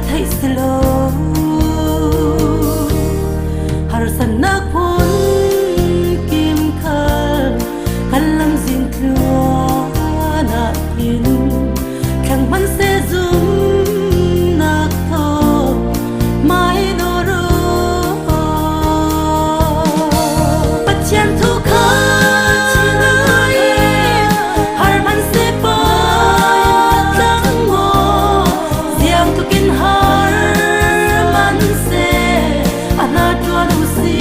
thấy slow har san nak pun kim khal kalam zin tlua na in khang man se zum nak tho mai no ro pathian thu kha har man se pa tlang mo ziang tu kin har man se ana tua lu si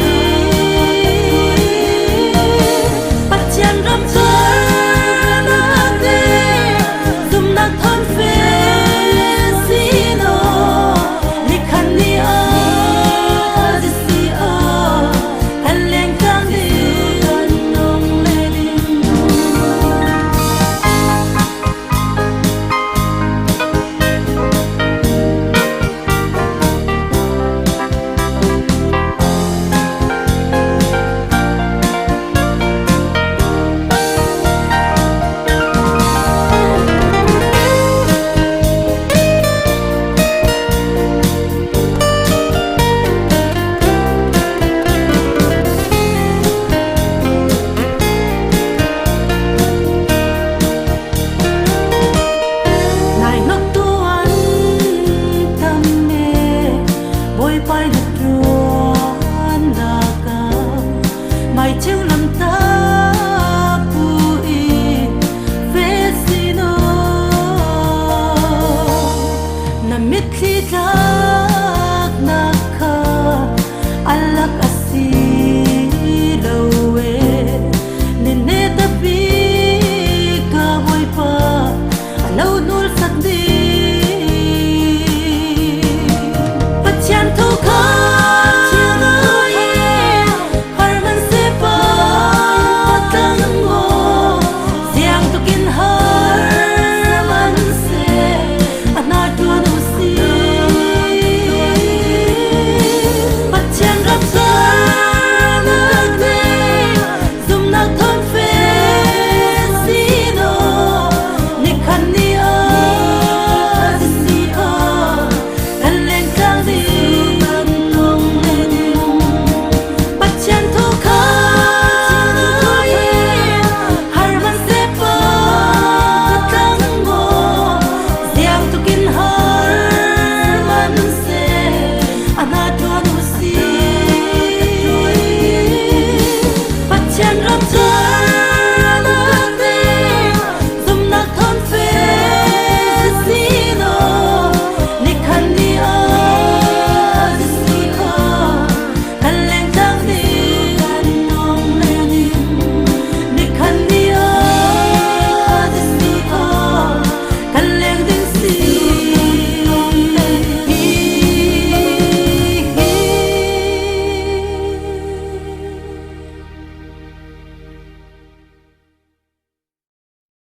pathian ram char na de zum nak thon fe si no likhan ni a si a kan leng kang di kan nong le din nai nok tuan tam me boy pai được tuan da ka mai chiu lam ta pu i ve si no na mit khi ta